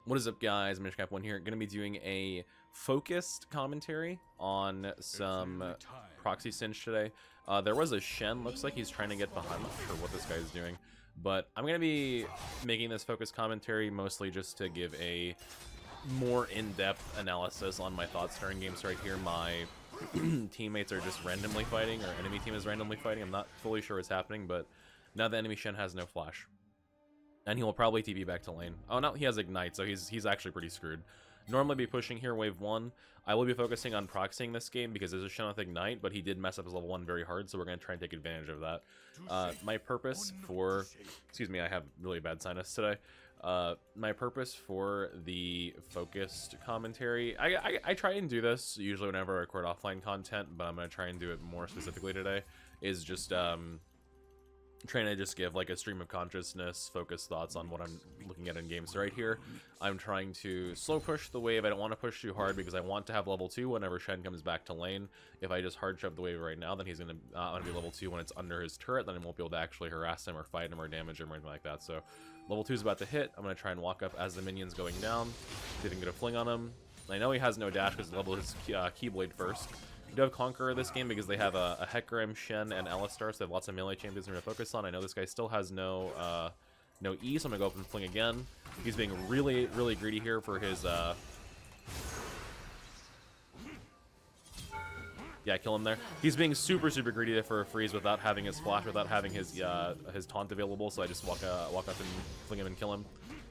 What is up, guys? MinishCap1 here. Going to be doing a focused commentary on some proxy Singed today. There was a Shen. Looks like he's trying to get behind. I'm not sure what this guy's doing. But I'm going to be making this focused commentary mostly just to give a more in-depth analysis on my thoughts during games right here. My teammates are just randomly fighting, or enemy team is randomly fighting. I'm not fully sure what's happening, but now the enemy Shen has no flash. And he will probably TP back to lane. Oh, no, he has Ignite, so he's actually pretty screwed. Normally be pushing here wave 1. I will be focusing on proxying this game because there's a Shen with Ignite, but he did mess up his level 1 very hard, so we're going to try and take advantage of that. My purpose for... Excuse me, I have really bad sinus today. My purpose for the focused commentary... I try and do this usually whenever I record offline content, but I'm going to try and do it more specifically today, is just... trying to just give like a stream of consciousness focused thoughts on what I'm looking at in games. So right here I'm trying to slow push the wave. I don't want to push too hard because I want to have level 2 whenever Shen comes back to lane. If I just hard shove the wave right now, then he's gonna be level 2 when it's under his turret. Then I won't be able to actually harass him or fight him or damage him or anything like that. So level 2 is about to hit. I'm gonna try and walk up as the minion's going down, see if I can get a fling on him. I know he has no dash because level his Keyblade first. You do have Conqueror this game because they have a Hecarim, Shen, and Alistar, so they have lots of melee champions to focus on. I know this guy still has no E, so I'm gonna go up and fling again. He's being really, really greedy here for his yeah, kill him there. He's being super, super greedy for a freeze without having his flash, without having his taunt available, so I just walk up and fling him and kill him.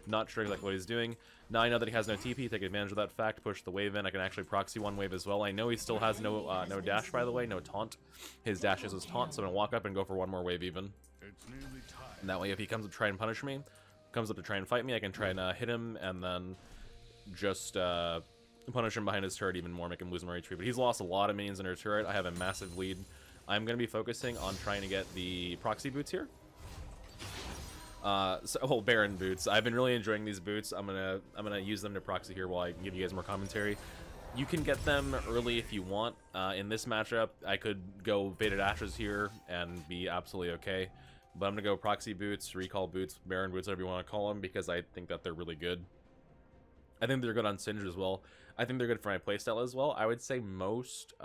Not sure exactly what he's doing. Now I know that he has no TP, take advantage of that fact, push the wave in. I can actually proxy one wave as well. I know he still has no dash, by the way, no taunt. His dash is his taunt, so I'm gonna walk up and go for one more wave even. And that way if he comes up to try and punish me, comes up to try and fight me, I can try and hit him and then just punish him behind his turret even more, make him lose more HP. But he's lost a lot of minions in her turret. I have a massive lead. I'm gonna be focusing on trying to get the proxy boots here. Baron boots. I've been really enjoying these boots. I'm gonna use them to proxy here while I give you guys more commentary. You can get them early if you want. In this matchup, I could go Fated Ashes here and be absolutely okay. But I'm gonna go proxy boots, recall boots, Baron boots, whatever you want to call them, because I think that they're really good. I think they're good on Singed as well. I think they're good for my playstyle as well. I would say most...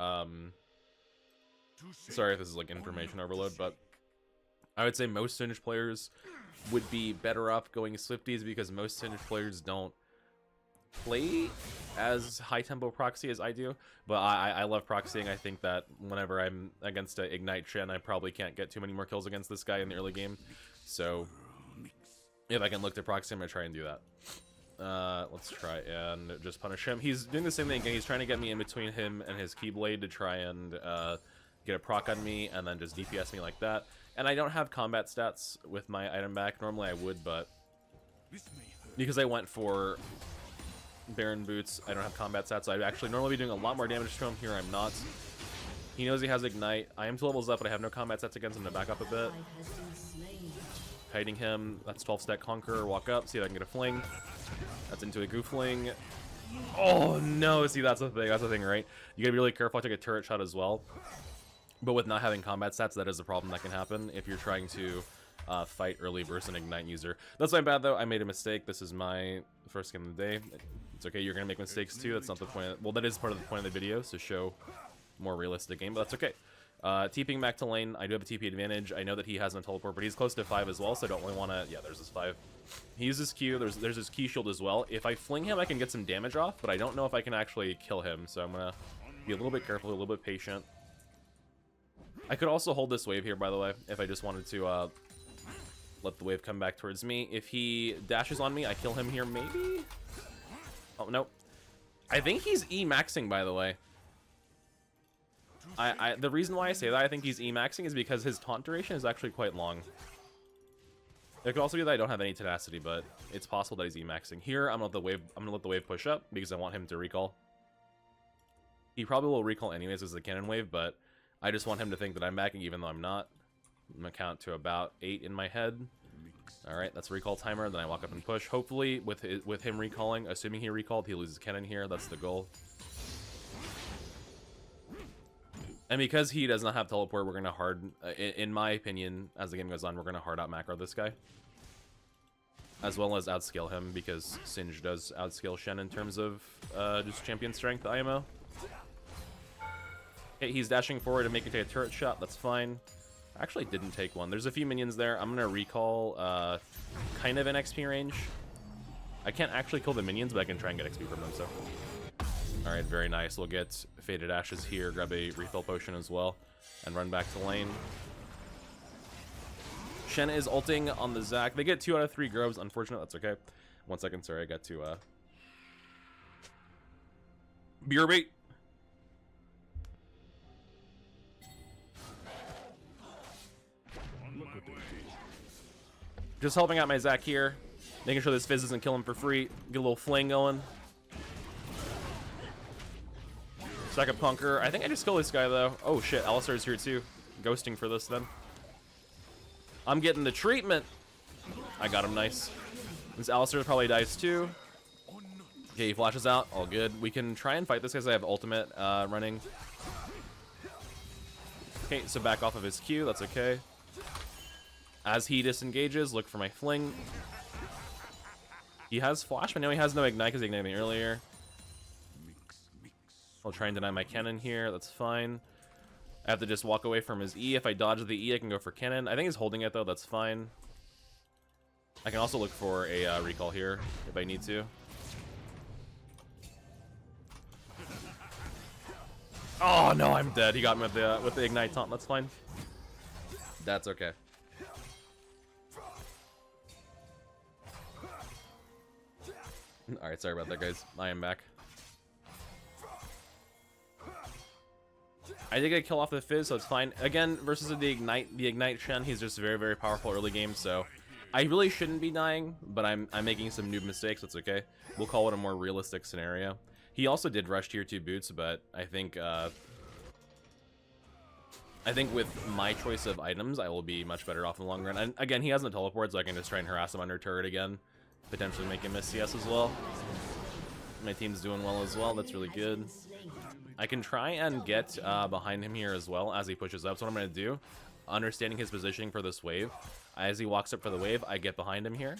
sorry if this is like information overload, but... I would say most Singed players would be better off going Swifties because most Singed players don't play as high-tempo proxy as I do. But I love proxying. I think that whenever I'm against an Ignite Shen, I probably can't get too many more kills against this guy in the early game. So if I can look to proxy, I'm going to try and do that. Let's try and just punish him. He's doing the same thing again. He's trying to get me in between him and his Keyblade to try and get a proc on me and then just DPS me like that. And I don't have combat stats with my item back. Normally I would, but because I went for Baron boots, I don't have combat stats. So I'd actually normally be doing a lot more damage to him. Here I'm not. He knows he has Ignite. I am 2 levels up, but I have no combat stats against him to back up a bit. Kiting him. That's 12 stack Conqueror. Walk up, see if I can get a fling. That's into a goofling. Oh no! See, that's the thing. That's the thing, right? You gotta be really careful. I took a turret shot as well. But with not having combat stats, that is a problem that can happen if you're trying to fight early versus an Ignite user. That's my bad, though. I made a mistake. This is my first game of the day. It's okay. You're going to make mistakes, too. That's not the point. Well, that is part of the point of the video, to show more realistic game, but that's okay. TPing back to lane. I do have a TP advantage. I know that he has no teleport, but he's close to 5 as well, so I don't really want to... Yeah, there's his 5. He uses Q. There's his Key Shield as well. If I fling him, I can get some damage off, but I don't know if I can actually kill him, so I'm going to be a little bit careful, a little bit patient. I could also hold this wave here, by the way, if I just wanted to let the wave come back towards me. If he dashes on me, I kill him here, maybe? Oh, no. I think he's E-maxing, by the way. The reason why I say that I think he's E-maxing is because his taunt duration is actually quite long. It could also be that I don't have any tenacity, but it's possible that he's E-maxing. Here, I'm gonna let the wave push up because I want him to recall. He probably will recall anyways as a cannon wave, but I just want him to think that I'm backing even though I'm not. I'm gonna count to about 8 in my head. Alright, that's a recall timer, then I walk up and push. Hopefully, with him recalling, assuming he recalled, he loses cannon here. That's the goal. And because he does not have teleport, we're gonna in my opinion, as the game goes on, we're gonna hard out macro this guy. as well as outscale him, because Singed does outscale Shen in terms of just champion strength IMO. Okay, he's dashing forward and making take a turret shot. That's fine. I actually didn't take one. There's a few minions there. I'm gonna recall kind of in XP range. I can't actually kill the minions, but I can try and get XP from them, so. Alright, very nice. We'll get Faded Ashes here, grab a refill potion as well, and run back to lane. Shen is ulting on the Zac. They get 2 out of 3 groves. Unfortunate, that's okay. 1 second, sorry, I got to beer bait. Just helping out my Zac here, making sure this Fizz doesn't kill him for free. Get a little fling going. Second Punker. I think I just killed this guy though. Oh shit, Alistar's here too. Ghosting for this then. I'm getting the treatment. I got him, nice. This Alistar probably dies too. Okay, he flashes out. All good. We can try and fight this because I have ultimate running. Okay, so back off of his Q. That's okay. As he disengages, look for my fling. He has flash, but now he has no ignite because he ignited me earlier. I'll try and deny my cannon here. That's fine. I have to just walk away from his E. If I dodge the E, I can go for cannon. I think he's holding it though. That's fine. I can also look for a recall here if I need to. Oh no, I'm dead. He got me with the ignite taunt. That's fine. That's okay. Alright, sorry about that, guys. I am back. I did get a kill off the Fizz, so it's fine. Again, versus the Ignite Shen, he's just very, very powerful early game, so I really shouldn't be dying, but I'm making some noob mistakes. That's okay. We'll call it a more realistic scenario. He also did rush tier 2 boots, but I think with my choice of items, I will be much better off in the long run. And again, he has no teleport, so I can just try and harass him under turret again. Potentially make him miss CS as well. My team's doing well as well. That's really good. I can try and get behind him here as well as he pushes up. So what I'm going to do, understanding his positioning for this wave, as he walks up for the wave, I get behind him here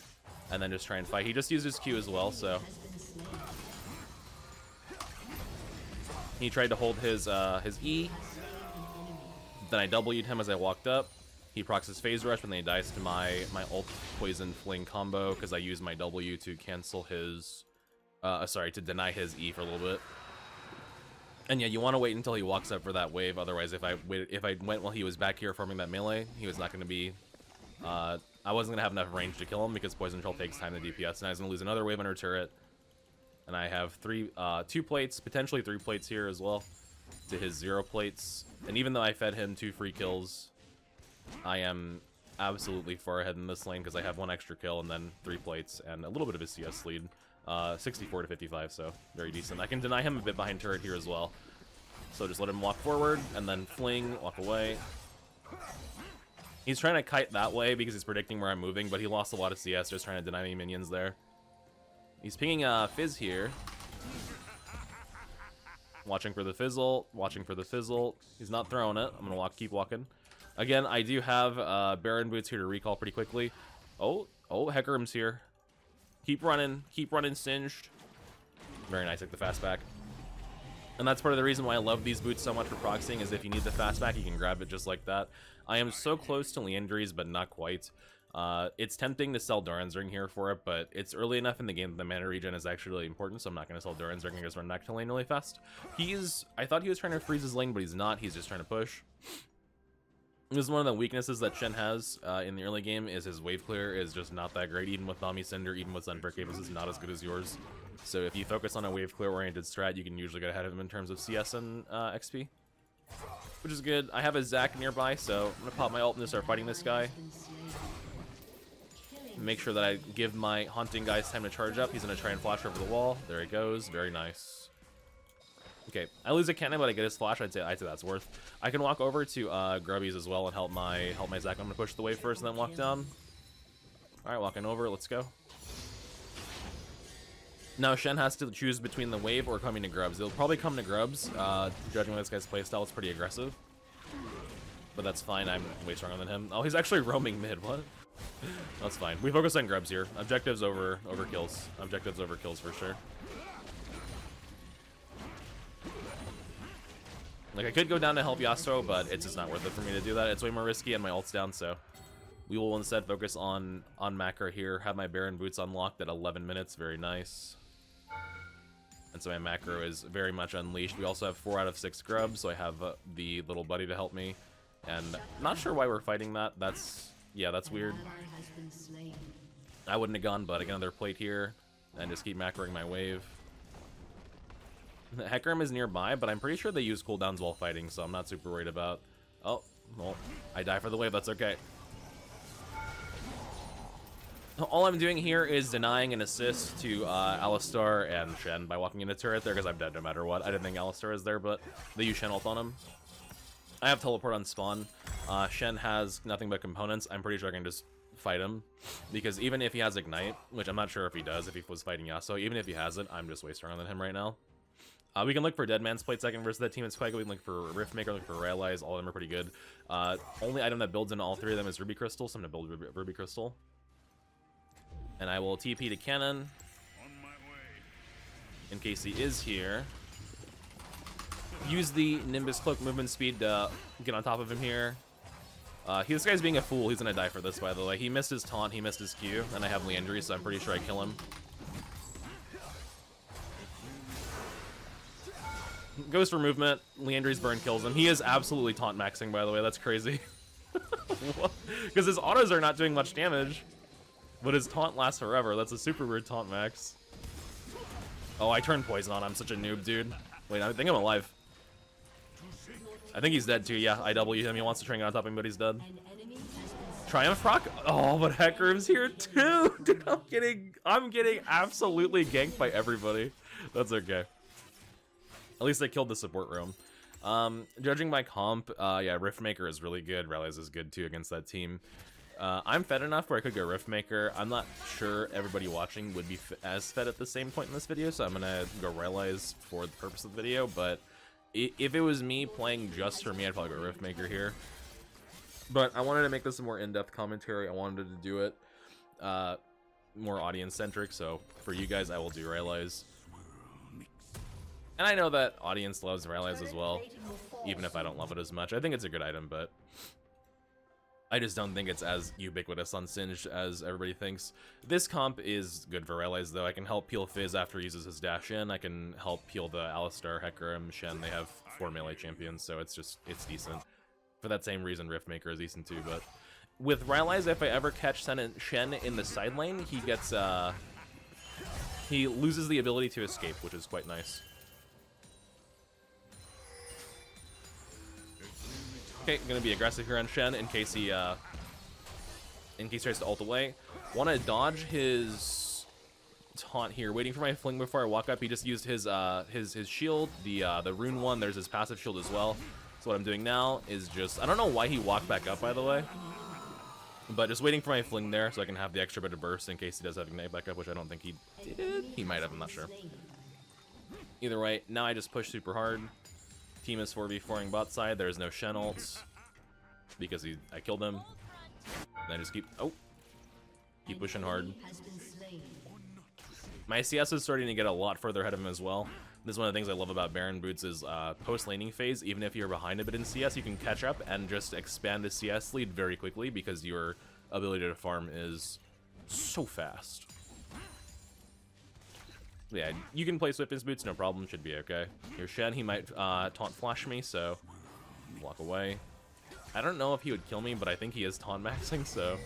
and then just try and fight. He just used his Q as well, so he tried to hold his E. Then I W'd him as I walked up. He procs his phase rush, when he dies to my ult poison fling combo because I used my W to cancel his, to deny his E for a little bit. And yeah, you want to wait until he walks up for that wave. Otherwise, if I went while he was back here farming that melee, he was not going to be. I wasn't going to have enough range to kill him because poison troll takes time to DPS, and I was going to lose another wave under turret. And I have 2 plates, potentially 3 plates here as well, to his 0 plates. And even though I fed him 2 free kills, I am absolutely far ahead in this lane because I have 1 extra kill and then 3 plates and a little bit of a CS lead. 64 to 55, so very decent. I can deny him a bit behind turret here as well. So just let him walk forward and then fling, walk away. He's trying to kite that way because he's predicting where I'm moving, but he lost a lot of CS just trying to deny me minions there. He's pinging Fizz here. Watching for the fizzle, watching for the fizzle. He's not throwing it. I'm gonna keep walking. Again, I do have Baron boots here to recall pretty quickly. Oh, Hecarim's here. Keep running, Singed. Very nice, like the fast back. And that's part of the reason why I love these boots so much for proxying, is if you need the fast back, you can grab it just like that. I am so close to Leandry's, but not quite. It's tempting to sell Doran's Ring here for it, but it's early enough in the game that the mana regen is actually really important, so I'm not going to sell Doran's Ring and just run back to lane really fast. I thought he was trying to freeze his lane, but he's not. He's just trying to push. This is one of the weaknesses that Shen has in the early game, is his wave clear is just not that great. Even with Nami Cinder, even with Sunbreak, this is not as good as yours. So if you focus on a wave clear oriented strat, you can usually get ahead of him in terms of CS and XP. Which is good. I have a Zac nearby, so I'm going to pop my ult and start fighting this guy. Make sure that I give my Haunting guys time to charge up. He's going to try and flash over the wall. There he goes. Very nice. Okay, I lose a cannon, but I get his flash. I'd say that's worth. I can walk over to Grubby's as well and help my Zac. I'm gonna push the wave first and then walk down. All right, walking over. Let's go. Now Shen has to choose between the wave or coming to Grubs. He'll probably come to Grubs. Judging by this guy's playstyle, it's pretty aggressive, but that's fine. I'm way stronger than him. Oh, he's actually roaming mid. What? That's fine. We focus on grubs here. Objectives over kills. Objectives over kills for sure. Like, I could go down to help Yasuo, but it's just not worth it for me to do that. It's way more risky, and my ult's down, so we will instead focus on macro here. Have my Baron boots unlocked at 11 minutes. Very nice. And so my macro is very much unleashed. We also have 4 out of 6 grubs, so I have the little buddy to help me. And not sure why we're fighting that. Yeah, that's weird. I wouldn't have gone, but I get another plate here, and just keep macroing my wave. Hecarim is nearby, but I'm pretty sure they use cooldowns while fighting, so I'm not super worried about... Oh, well, I die for the wave, that's okay. All I'm doing here is denying an assist to Alistar and Shen by walking into turret there, because I'm dead no matter what. I didn't think Alistar is there, but they use Shen ult on him. I have teleport on spawn. Shen has nothing but components. I'm pretty sure I can just fight him, because even if he has Ignite, which I'm not sure if he does, if he was fighting Yasuo, even if he has it, I'm just way stronger than him right now. We can look for Dead Man's Plate second versus that team. It's quite good. We can look for Riftmaker, look for Realize. All of them are pretty good. Only item that builds into all 3 of them is Ruby Crystal, so I'm going to build Ruby Crystal. And I will TP to Cannon in case he is here. Use the Nimbus Cloak movement speed to get on top of him here. This guy's being a fool. He's going to die for this, by the way. He missed his taunt, he missed his Q, and I have Leandry, so I'm pretty sure I kill him. Goes for movement. Leandry's burn kills him. He is absolutely taunt maxing, by the way. That's crazy. Because his autos are not doing much damage, but his taunt lasts forever. That's a super weird taunt max. Oh, I turned poison on. I'm such a noob, dude. Wait, I think I'm alive. I think he's dead too. Yeah, I W him. He wants to try and get on top of him, but he's dead. Triumph proc? Oh, but Hecarim's here too. Dude, I'm getting absolutely ganked by everybody. That's okay. At least I killed the support room. Judging by comp, yeah, Riftmaker is really good. Realize is good too against that team. I'm fed enough where I could go Riftmaker. I'm not sure everybody watching would be as fed at the same point in this video, so I'm gonna go Realize for the purpose of the video. But if it was me playing just for me, I'd probably go Riftmaker here. But I wanted to make this a more in-depth commentary. I wanted to do it more audience-centric, so for you guys, I will do Realize. And I know that audience loves Realize as well, even if I don't love it as much. I think it's a good item, but I just don't think it's as ubiquitous on Singed as everybody thinks. This comp is good for Realize, though. I can help peel Fizz after he uses his dash in. I can help peel the Alistar, Hecarim, Shen. They have 4 melee champions, so it's decent. For that same reason, Riftmaker is decent too, but with Realize, if I ever catch Shen in the side lane, he gets, he loses the ability to escape, which is quite nice. Okay, I'm gonna be aggressive here on Shen in case he tries to ult away. Want to dodge his taunt here. Waiting for my fling before I walk up. He just used his shield, the rune one. There's his passive shield as well. So what I'm doing now is just, I don't know why he walked back up, by the way, but just waiting for my fling there so I can have the extra bit of burst in case he does have Ignite back up, which I don't think he did. He might have, I'm not sure. Either way, now I just push super hard. Team is 4v4ing bot side. There's no Shen ults because I killed him. And I just keep pushing hard. My CS is starting to get a lot further ahead of him as well. This is one of the things I love about Baron boots is post-laning phase, even if you're behind a bit in CS, you can catch up and just expand the CS lead very quickly because your ability to farm is so fast. Yeah, you can play Swiftness boots, no problem, should be okay. Here's Shen, he might taunt flash me, so walk away. I don't know if he would kill me, but I think he is taunt maxing, so.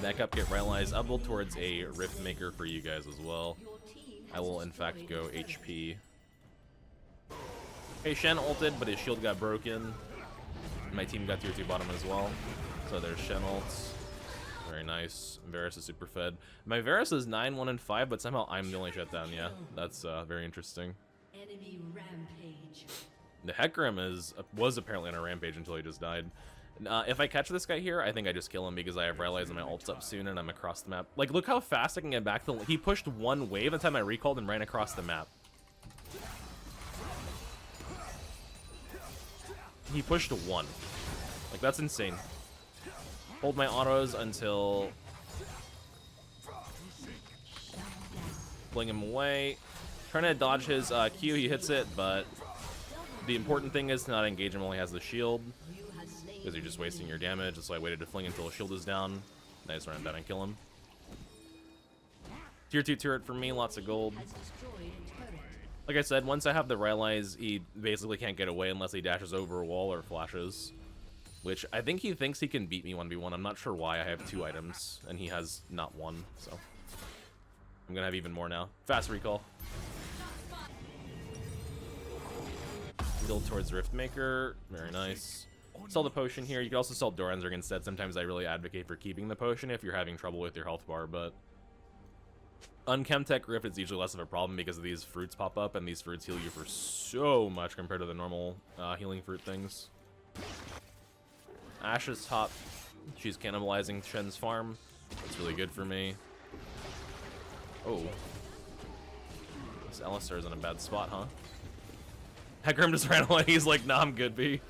Back up, get Realize. I'll build towards a Riftmaker for you guys as well. I will, in fact, go HP. Hey, Shen ulted, but his shield got broken. My team got tier 2 bottom as well. So there's Shen ults. Very nice. Varus is super fed. My Varus is 9, 1, and 5, but somehow I'm the only shutdown. Yeah, that's very interesting. Enemy rampage. The Hecarim was apparently on a rampage until he just died. If I catch this guy here, I think I just kill him because I have Realize and my ult's up soon and I'm across the map. Like, look how fast I can get back to the... He pushed one wave, the time I recalled and ran across the map. He pushed one. Like, that's insane. hold my autos until fling him away. Trying to dodge his Q, he hits it, but the important thing is to not engage him while he has the shield, because you're just wasting your damage. So I waited to fling until the shield is down. I just run down and kill him. Tier 2 turret for me, lots of gold. Like I said, once I have the Rylai's, he basically can't get away unless he dashes over a wall or flashes. Which, I think he thinks he can beat me 1v1. I'm not sure why. I have 2 items, and he has not 1, so... I'm gonna have even more now. Fast recall. Build towards Riftmaker. Very nice. Sell the potion here. You can also sell Doran's Ring instead. Sometimes I really advocate for keeping the potion if you're having trouble with your health bar, but... On Chemtech Rift, it's usually less of a problem because these fruits pop up, and these fruits heal you for so much compared to the normal healing fruit things. Ashe's top. She's cannibalizing Shen's farm. That's really good for me. Oh. This Alistar's in a bad spot, huh? Hecarim just ran away. He's like, nah, I'm good, B.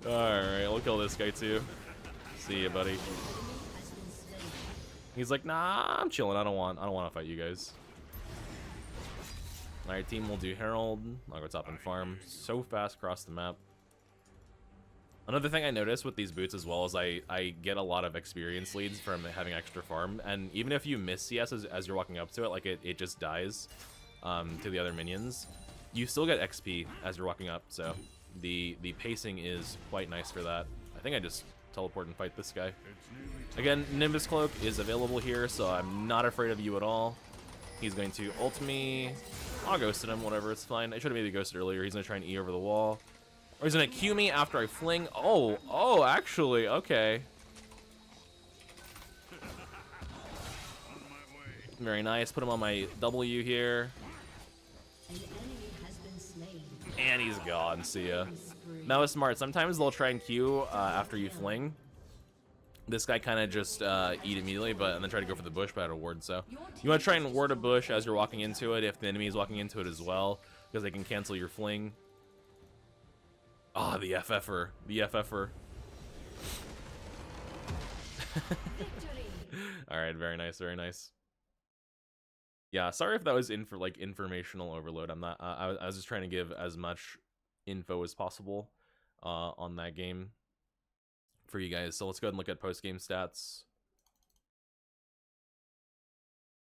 Alright, we'll kill this guy too. See ya, buddy. He's like, nah, I'm chilling. I don't want to fight you guys. Alright, team will do Herald. I'll go top and farm. So fast across the map. Another thing I noticed with these boots as well is I get a lot of experience leads from having extra farm. And even if you miss CS as you're walking up to it, like it just dies to the other minions, you still get XP as you're walking up. So the pacing is quite nice for that. I think I just teleport and fight this guy. Again, Nimbus Cloak is available here, so I'm not afraid of you at all. He's going to ult me. I'll ghost him, whatever, it's fine. I should have maybe ghosted earlier. He's going to try and E over the wall. Or he's going to Q me after I fling. Oh, actually, okay. Very nice. Put him on my W here. And he's gone. See ya. That was smart. Sometimes they'll try and Q after you fling. This guy kind of just eat immediately, and then try to go for the bush, but out of ward. So you want to try and ward a bush as you're walking into it, if the enemy is walking into it as well, because they can cancel your fling. Ah, the FFer. The FFer. Alright, very nice, very nice. Yeah, sorry if that was informational overload. I'm not. I was just trying to give as much info as possible on that game for you guys. So let's go ahead and look at post-game stats.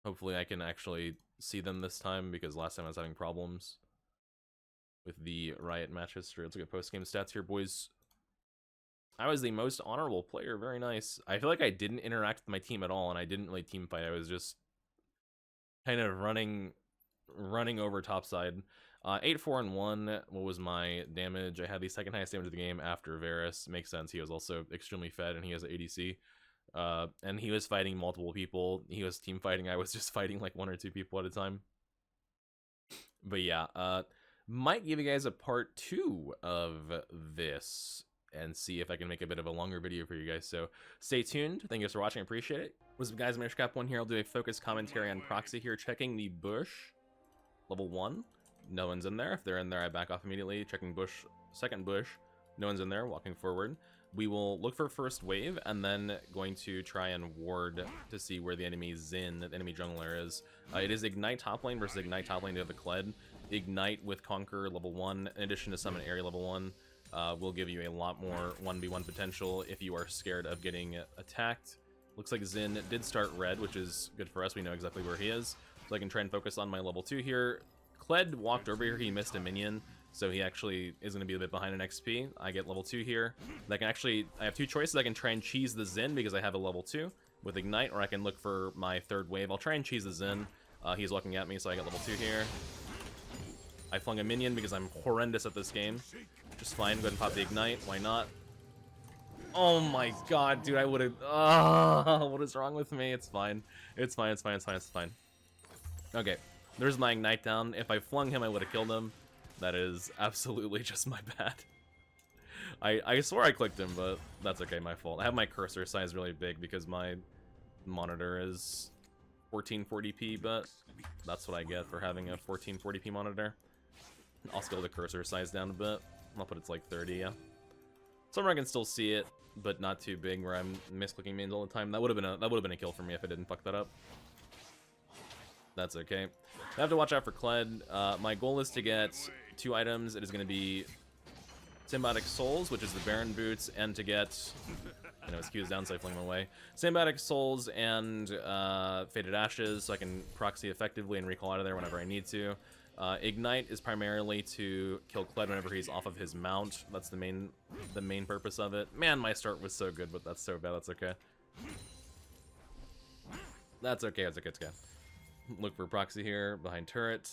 Hopefully I can actually see them this time, because last time I was having problems with the Riot match history. Let's look at post-game stats here, boys. I was the most honorable player. Very nice. I feel like I didn't interact with my team at all, and I didn't really team fight. I was just kind of running over topside. 8-4-1. What was my damage? I had the second highest damage of the game after Varus. Makes sense. He was also extremely fed, and he has ADC. And he was fighting multiple people. He was team fighting. I was just fighting like 1 or 2 people at a time. But yeah, might give you guys a part 2 of this and see if I can make a bit of a longer video for you guys. So stay tuned. Thank you guys for watching. I appreciate it. What's up, guys? I'm Cap1 here. I'll do a focused commentary on Proxy here, checking the bush. Level 1. No one's in there. If they're in there, I back off immediately. Checking bush. Second bush. No one's in there. Walking forward. We will look for first wave, and then going to try and ward to see where the enemy Xin, the enemy jungler, is. It is Ignite top lane versus Ignite top lane to the Kled. Ignite with Conquer level 1, in addition to Summon Area level 1, will give you a lot more 1v1 potential if you are scared of getting attacked. Looks like Xin did start red, which is good for us. We know exactly where he is. So I can try and focus on my level 2 here. Kled walked over here. He missed a minion, so he actually is going to be a bit behind in XP. I get level 2 here. I have 2 choices. I can try and cheese the Xin because I have a level 2 with Ignite, or I can look for my third wave. I'll try and cheese the Xin. He's looking at me, so I get level 2 here. I flung a minion because I'm horrendous at this game. Just fine. Go ahead and pop the Ignite. Why not? Oh my god, dude, I would have... what is wrong with me? It's fine. It's fine, it's fine, it's fine, it's fine. Okay, there's my Ignite down. If I flung him, I would have killed him. That is absolutely just my bad. I swore I clicked him, but that's okay, my fault. I have my cursor size really big because my monitor is 1440p, but that's what I get for having a 1440p monitor. I'll scale the cursor size down a bit. I'll put it to like 30, yeah. Somewhere I can still see it, but not too big where I'm misclicking mains all the time. That would have been a kill for me if I didn't fuck that up. That's okay. I have to watch out for Kled. My goal is to get 2 items. It is going to be Symbiotic Souls, which is the Baron boots, and to get, you know, his Q is down, so I fling him away. Symbiotic Souls and Faded Ashes, so I can proxy effectively and recall out of there whenever I need to. Ignite is primarily to kill Kled whenever he's off of his mount. That's the main purpose of it. Man, my start was so good, but that's so bad. That's okay. That's okay. It's okay. It's okay. Look for proxy here behind turret.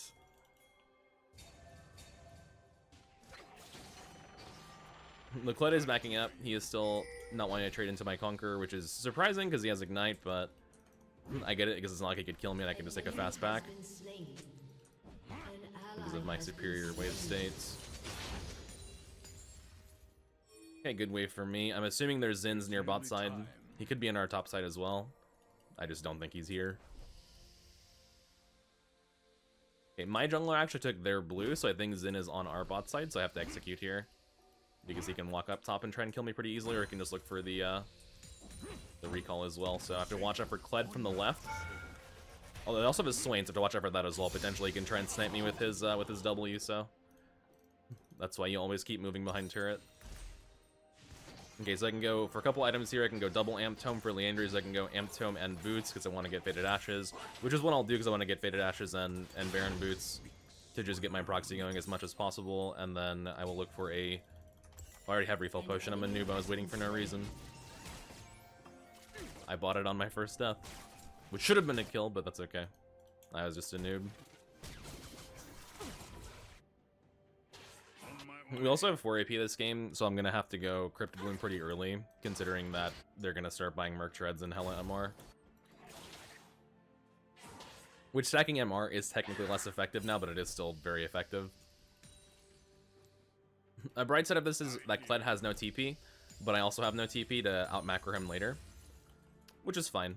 The Kled is backing up. He is still not wanting to trade into my Conqueror, which is surprising because he has Ignite, but I get it because it's not like he could kill me and I can just take a fast back because of my superior wave states. Okay, good wave for me. I'm assuming there's Zin's near bot side. He could be in our top side as well. I just don't think he's here. Okay, my jungler actually took their blue, so I think Zin is on our bot side, so I have to execute here. Because he can walk up top and try and kill me pretty easily, or he can just look for the recall as well. So I have to watch out for Kled from the left. Although I also have his Swain, so I have to watch out for that as well. Potentially he can try and snipe me with his W, so that's why you always keep moving behind turret. Okay, so I can go for a couple items here. I can go double Amp Tome for Leandry's. I can go Amp Tome and Boots because I want to get Faded Ashes, which is what I'll do because I want to get Faded Ashes and Baron Boots to just get my proxy going as much as possible. And then I will look for a... I already have Refill Potion. I'm a noob. I was waiting for no reason. I bought it on my first death, which should have been a kill, but that's okay. I was just a noob. We also have 4 AP this game, so I'm going to have to go Cryptid Bloom pretty early, considering that they're going to start buying Merc Treads and Hella MR. Which stacking MR is technically less effective now, but it is still very effective. A bright side of this is that Kled has no TP, but I also have no TP to out-macro him later, which is fine.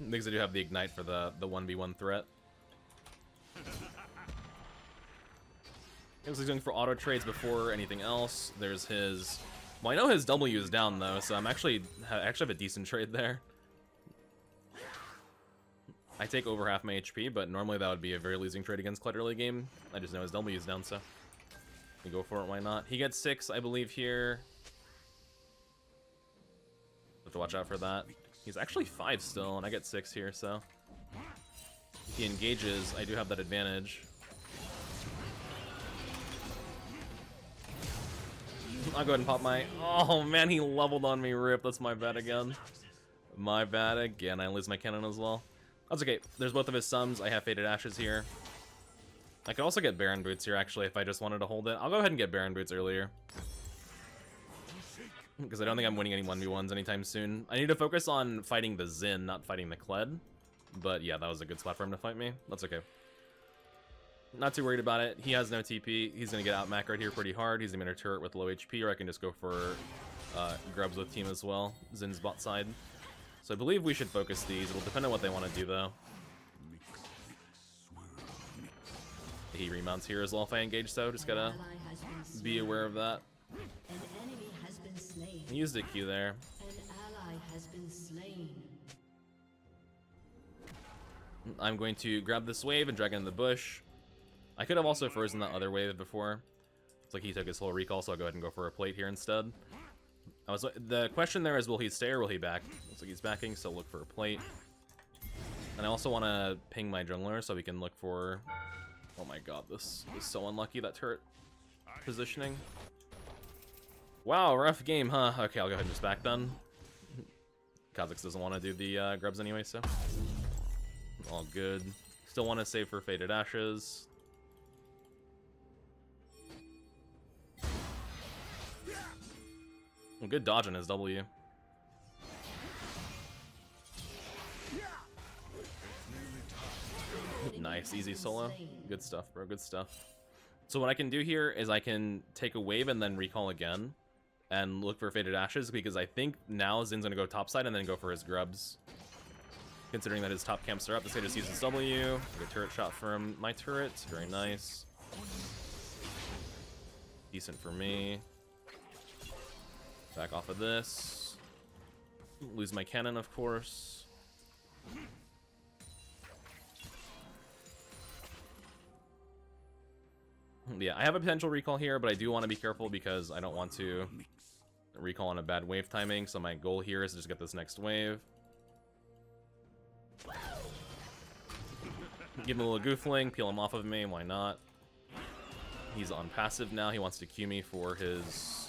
Because I do have the Ignite for the 1v1 threat. He was going for auto trades before anything else. There's his... Well, I know his W is down, though, so I actually have a decent trade there. I take over half my HP, but normally that would be a very losing trade against Kled early game. I just know his W is down, so... we go for it, why not? He gets 6, I believe, here. Have to watch out for that. He's actually 5 still, and I get 6 here, so... if he engages, I do have that advantage. I'll go ahead and pop my... oh, man, he leveled on me, rip. That's my bad again. My bad again. I lose my cannon as well. That's okay. There's both of his sums. I have Faded Ashes here. I could also get Baron Boots here, actually, if I just wanted to hold it. I'll go ahead and get Baron Boots earlier. Because I don't think I'm winning any 1v1s anytime soon. I need to focus on fighting the Zin, not fighting the Kled. But yeah, that was a good spot for him to fight me. That's okay. Not too worried about it. He has no TP. He's going to get out macroed here pretty hard. He's going to turret with low HP, or I can just go for grubs with team as well. Zin's bot side. So I believe we should focus these. It'll depend on what they want to do, though. He remounts here as well if I engage, so just gotta be aware of that. He used a Q there. I'm going to grab this wave and drag it in the bush. I could have also frozen that other wave before. It's like he took his whole recall, so I'll go ahead and go for a plate here instead. The question there is, will he stay or will he back? Looks like he's backing, so look for a plate. And I also want to ping my jungler so we can look for... oh my god, this is so unlucky, that turret positioning. Wow, rough game, huh? Okay, I'll go ahead and just back then. Kha'Zix doesn't want to do the grubs anyway, so... all good. Still want to save for Faded Ashes. Good dodge on his W. Nice, easy solo. Good stuff, bro, good stuff. So what I can do here is I can take a wave and then recall again and look for Faded Ashes, because I think now Zin's gonna go topside and then go for his grubs. Considering that his top camps are up, this guy just uses W. Get a turret shot from my turret, very nice. Decent for me. Back off of this. Lose my cannon, of course. Yeah, I have a potential recall here, but I do want to be careful because I don't want to recall on a bad wave timing. So my goal here is to just get this next wave. Give him a little goofling, peel him off of me, why not? He's on passive now, he wants to Q me for his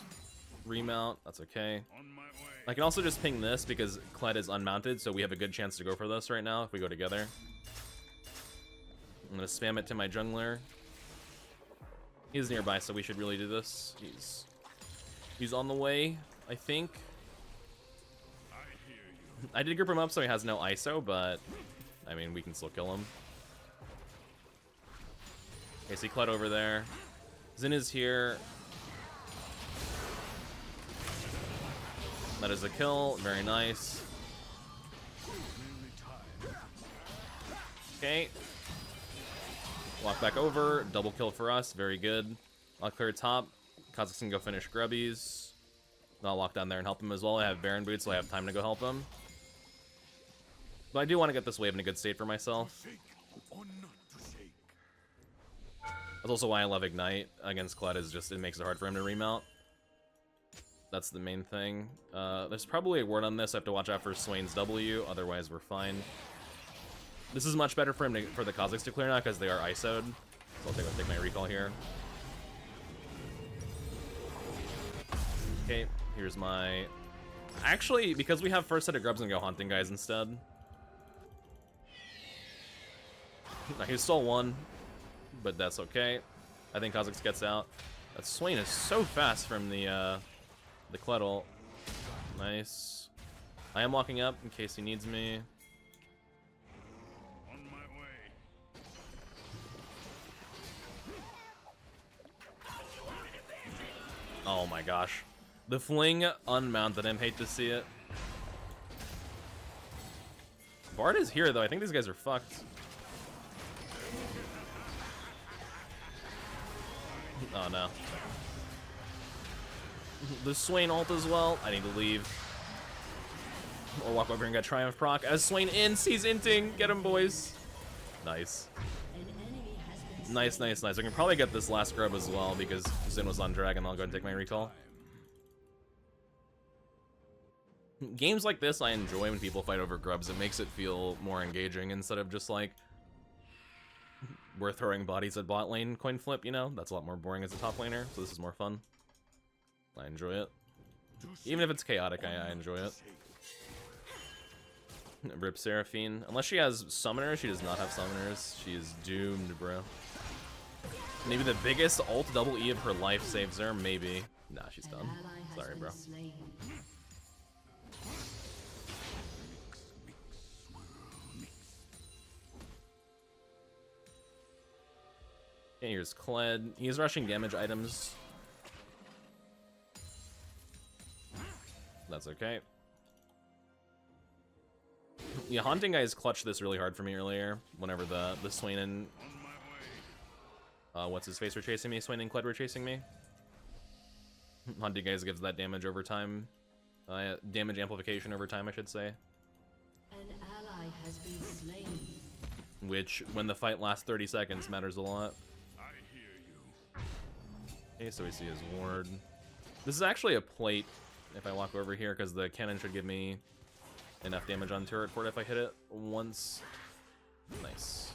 remount, that's okay. I can also just ping this because Kled is unmounted, so we have a good chance to go for this right now if we go together. I'm gonna spam it to my jungler. He's nearby, so we should really do this. He's on the way, I think. I did group him up so he has no ISO, but I mean, we can still kill him. Okay, see Kled over there. Xin is here. That is a kill. Very nice. Okay. Walk back over. Double kill for us. Very good. I'll clear top. Kha'Zix can go finish Grubbies. I'll walk down there and help him as well. I have Baron boots, so I have time to go help him. But I do want to get this wave in a good state for myself. That's also why I love Ignite against Kled, is just it makes it hard for him to remount. That's the main thing. There's probably a word on this. I have to watch out for Swain's W, otherwise we're fine. This is much better for him for the Kha'Zix to clear now because they are ISO'd. So I'll take my recall here. Okay, here's my... Actually, because we have first set of grubs and go hunting guys instead. He stole one, but that's okay. I think Kha'Zix gets out. That Swain is so fast from the Kled ult. Nice. I am walking up in case he needs me. On my way. Oh my gosh. The fling unmounted him, hate to see it. Bard is here though, I think these guys are fucked. Oh no. The Swain ult as well. I need to leave. Or walk over and get Triumph proc. As Swain sees inting. Get him, boys. Nice. Nice, nice, nice. I can probably get this last grub as well because Xin was on Dragon. I'll go and take my recall. Games like this I enjoy when people fight over grubs. It makes it feel more engaging instead of just like we're throwing bodies at bot lane coin flip, you know? That's a lot more boring as a top laner, so this is more fun. I enjoy it. Even if it's chaotic, I enjoy it. Rip Seraphine. Unless she has summoners, she does not have summoners. She is doomed, bro. Maybe the biggest ult double E of her life saves her, maybe. Nah, she's done. Sorry, bro. Okay, here's Kled. He's rushing damage items. That's okay. Yeah, Haunting Guys clutched this really hard for me earlier. Whenever the Swain and what's his face were chasing me. Swain and Kled were chasing me. Haunting Guys gives that damage over time. Damage amplification over time, I should say. An ally has been slain. Which, when the fight lasts 30 seconds, matters a lot. I hear you. Okay, so we see his ward. This is actually a plate if I walk over here, because the cannon should give me enough damage on turret for it if I hit it once. Nice.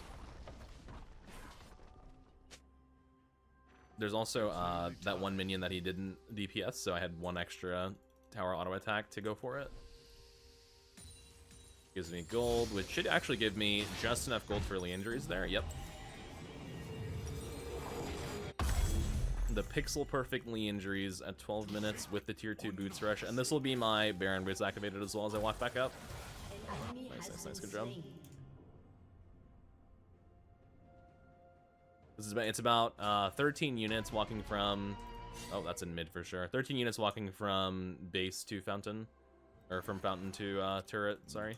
There's also that one minion that he didn't DPS, so I had one extra tower auto attack to go for it. Gives me gold, which should actually give me just enough gold for early injuries there. Yep. The pixel perfect Lee injuries at 12 minutes with the tier 2 boots rush, and this will be my Baron boots activated as well as I walk back up. Nice, nice, nice, good job. This is it's about 13 units walking from, oh, that's in mid for sure. 13 units walking from base to fountain, or from fountain to turret. Sorry.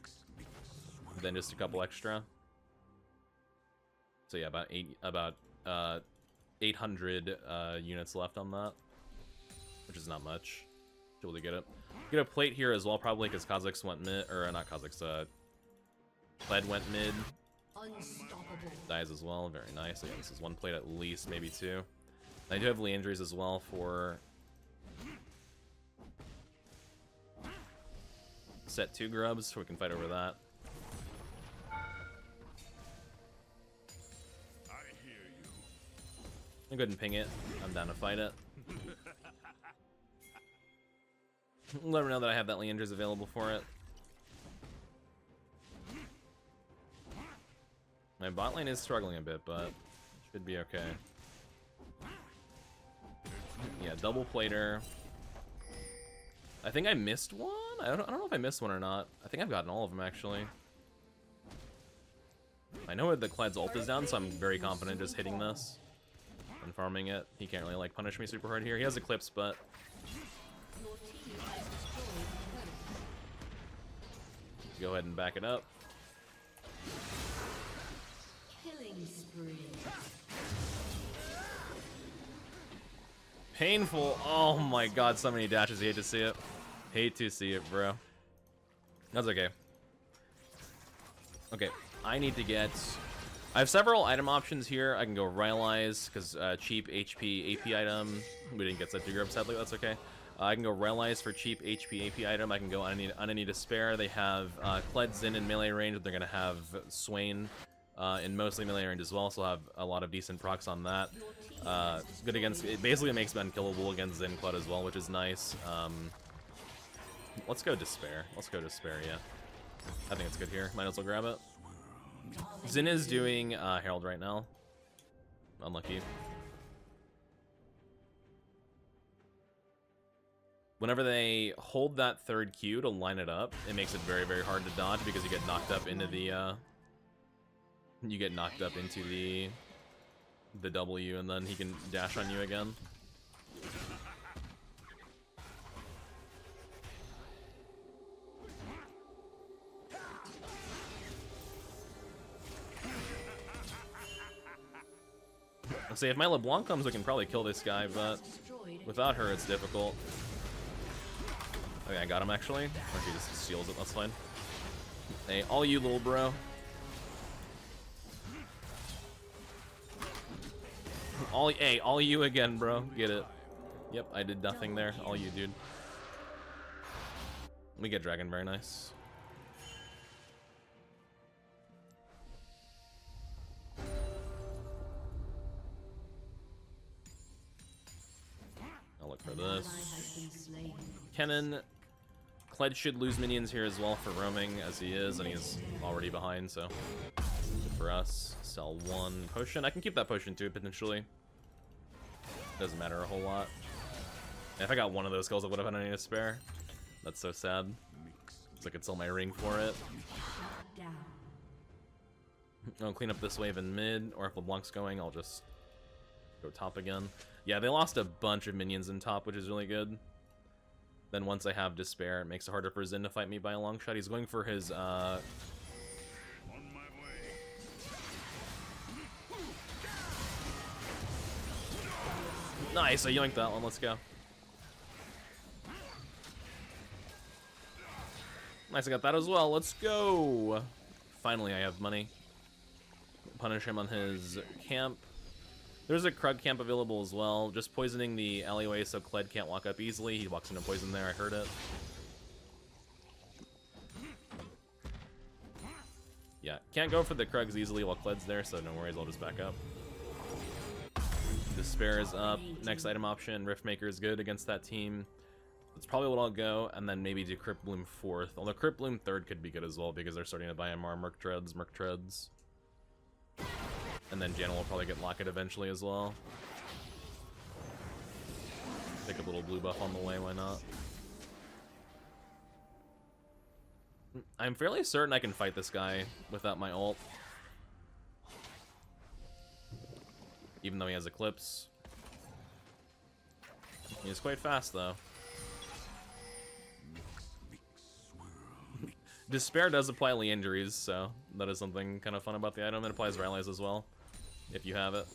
Then just a couple extra. So yeah, about 800 units left on that, which is not much. Cool to get it. Get a plate here as well, probably because Kazakhs went mid, or not Kazakhs, Kled went mid. Unstoppable. Dies as well, very nice. Yeah, this is one plate at least, maybe two. I do have Leandries as well for set 2 grubs, so we can fight over that. I hear you. I'll go ahead and ping it. I'm down to fight it. Let her know that I have that Leandries available for it. My bot lane is struggling a bit, but should be okay. Yeah, double plater. I think I missed one? I don't know if I missed one or not. I think I've gotten all of them, actually. I know the Kled's ult is down, so I'm very confident just hitting this and farming it. He can't really, like, punish me super hard here. He has Eclipse, but... Go ahead and back it up. Killing spree. Painful. Oh my god, so many dashes. You hate to see it. Hate to see it, bro. That's okay. Okay, I need to get... I have several item options here. I can go Rylai's, because cheap HP AP item. We didn't get set to grub, sadly, that's okay. I can go Rylai's for cheap HP AP item. I can go Unany Despair. They have Kled Zin in melee range. They're going to have Swain in mostly melee range as well, so I'll have a lot of decent procs on that. Good against... It basically makes them unkillable against Zin Kled as well, which is nice. Let's go Despair. Let's go Despair, yeah. I think it's good here. Might as well grab it. Zin is doing Herald right now. Unlucky. Whenever they hold that third Q to line it up, it makes it very, very hard to dodge because you get knocked up into the the W, and then he can dash on you again. Let's see, if my LeBlanc comes, we can probably kill this guy, but without her, it's difficult. Okay, I got him actually. Or he just steals it, that's fine. Hey, all you little bro. All you again, bro. Get it. Yep, I did nothing there. All you, dude. We get dragon, very nice. I'll look for this. Kennen. Kled should lose minions here as well for roaming, as he is, and he's already behind, so good for us. Sell one potion. I can keep that potion too, potentially. Doesn't matter a whole lot. If I got one of those kills, I would have had any to spare. That's so sad. Because I could sell my ring for it. I'll clean up this wave in mid, or if LeBlanc's going, I'll just go top again. Yeah, they lost a bunch of minions in top, which is really good. Then once I have Despair, it makes it harder for Zin to fight me by a long shot. He's going for his, On my way. Nice, I yoinked that one, let's go. Nice, I got that as well, let's go! Finally, I have money. Punish him on his camp. There's a Krug camp available as well, just poisoning the alleyway so Kled can't walk up easily. He walks into poison there, I heard it. Yeah, can't go for the Krugs easily while Kled's there, so no worries, I'll just back up. Despair is up. Next item option, Riftmaker is good against that team. That's probably what I'll go, and then maybe do Crypt Bloom 4th. Although Crypt Bloom 3rd could be good as well, because they're starting to buy MR Merc Treads. And then Janna will probably get Locket eventually as well. Take a little blue buff on the way, why not? I'm fairly certain I can fight this guy without my ult. Even though he has Eclipse. He's quite fast, though. Despair does apply Leandries, so that is something kind of fun about the item. It applies Rallies as well, if you have it.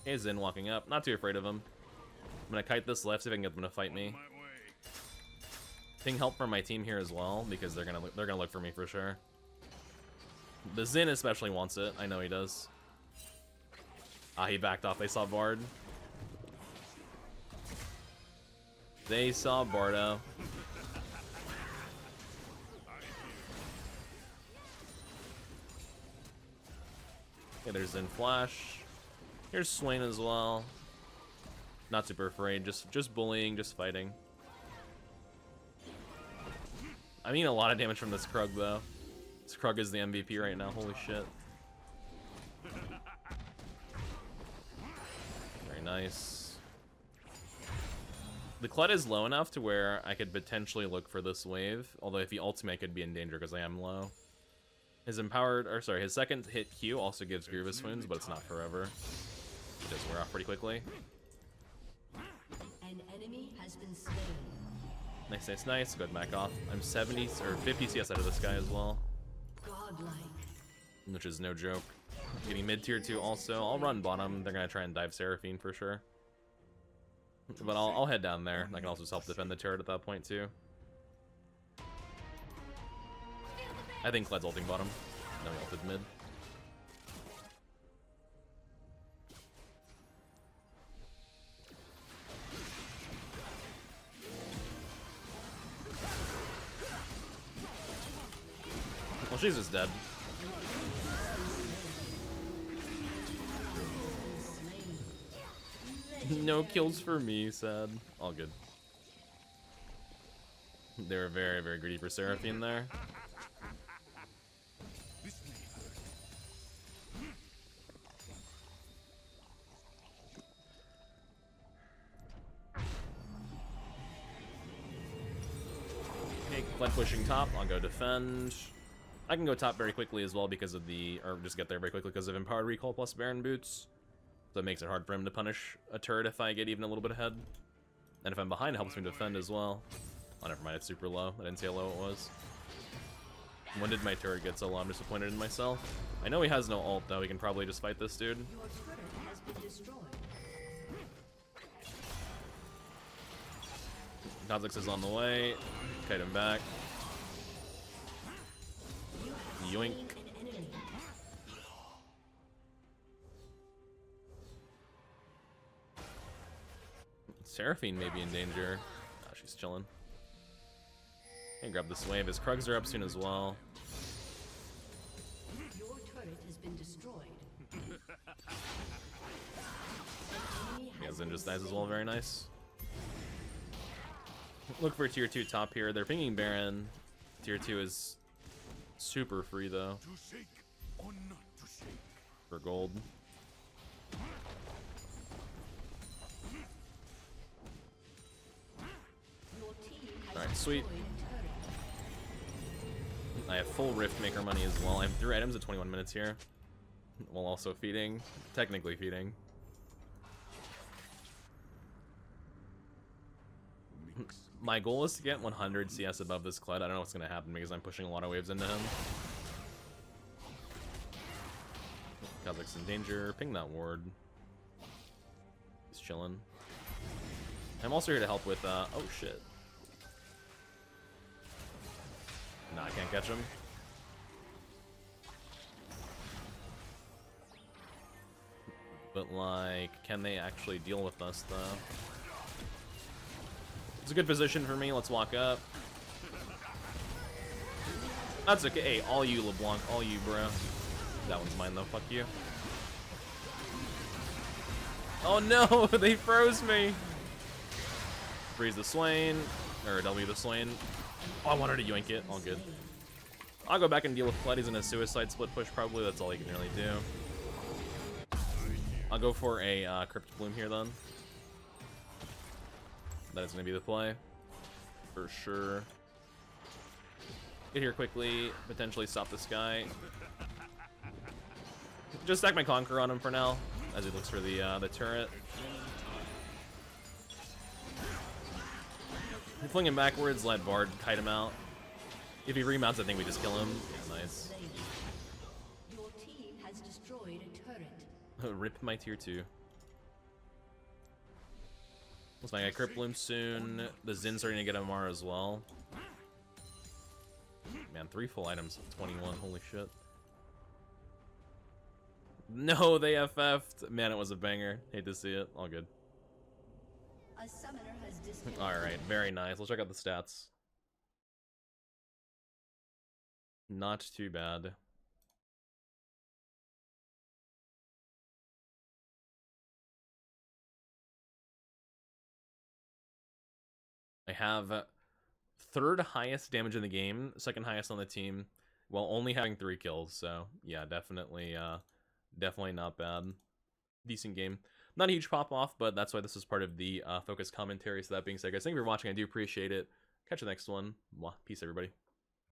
Hey, Zin walking up. Not too afraid of him. I'm gonna kite this left, see if I can get them to fight me. My way. Ping help from my team here as well, because they're gonna look for me for sure. The Zin especially wants it. I know he does. Ah, he backed off. They saw Bard. They saw Bardo. Okay, there's Zin Flash. Here's Swain as well. Not super afraid, just bullying, just fighting. I mean a lot of damage from this Krug though. This Krug is the MVP right now, holy shit. Very nice. The Kled is low enough to where I could potentially look for this wave, although if he ultimate I could be in danger because I am low. His his second hit Q also gives Grievous wounds, but it's not forever. It does wear off pretty quickly. An enemy has been slain. Nice, nice, nice. Go ahead and back off. I'm 70 or 50 CS out of this guy as well, Godlike. which is no joke. Getting mid tier 2 also. I'll run bottom. They're gonna try and dive Seraphine for sure. But I'll head down there. I can also help defend the turret at that point too. I think Kled's ulting bottom. No, he ulted mid. Well, she's just dead. No kills for me, sad. All good. They were very, very greedy for Seraphine there. Okay, Kled pushing top. I'll go defend. I can go top very quickly as well because of or just get there very quickly because of Empowered Recall plus Baron Boots. So it makes it hard for him to punish a turret if I get even a little bit ahead. And if I'm behind, it helps me defend as well. Oh, never mind, it's super low. I didn't see how low it was. When did my turret get so low? I'm disappointed in myself. I know he has no ult, though. We can probably just fight this dude. Your turret has been destroyed. Kha'Zix is on the way. Kite him back. Yoink. An enemy. Seraphine may be in danger. Oh, she's chilling. Can grab this wave. His Krugs are up soon as well. Your turret has been destroyed. Yeah, Zen just dies as well. Very nice. Look for tier 2 top here. They're pinging Baron. Tier 2 is super free though To shake or not to shake. for gold. Your team has Alright, sweet. destroyed a turret. I have full Rift Maker money as well. I have 3 items at 21 minutes here, while also feeding. Technically feeding. My goal is to get 100 CS above this Kled. I don't know what's going to happen because I'm pushing a lot of waves into him. Kha'Zix in danger. Ping that ward. He's chilling. I'm also here to help with, oh shit. Nah, I can't catch him. But, like, can they actually deal with us, though? It's a good position for me. Let's walk up. That's okay. Hey, all you, LeBlanc. All you, bro. That one's mine, though. Fuck you. Oh, no! They froze me! Freeze the Swain. Or W the Swain. Oh, I wanted to yoink it. All good. I'll go back and deal with Kled. He's in a suicide split push, probably. That's all he can really do. I'll go for a Crypt Bloom here, then. That is going to be the play. For sure. Get here quickly. Potentially stop this guy. Just stack my Conqueror on him for now, as he looks for the turret. Fling him backwards, let Bard kite him out. If he remounts, I think we just kill him. Yeah, nice. Your team has destroyed a turret. Rip my tier 2. Looks like I Crypt Bloom soon. The Zin's starting to get MR as well. Man, 3 full items of 21. Holy shit. No, they FF'd. Man, it was a banger. Hate to see it. All good. A summoner has disconnected. Alright, very nice. Let's check out the stats. Not too bad. I have third highest damage in the game, second highest on the team, while only having 3 kills. So yeah, definitely not bad. Decent game. Not a huge pop off, but that's why this is part of the focus commentary. So that being said, guys, thank you for watching. I do appreciate it. Catch you next one. Mwah. Peace, everybody.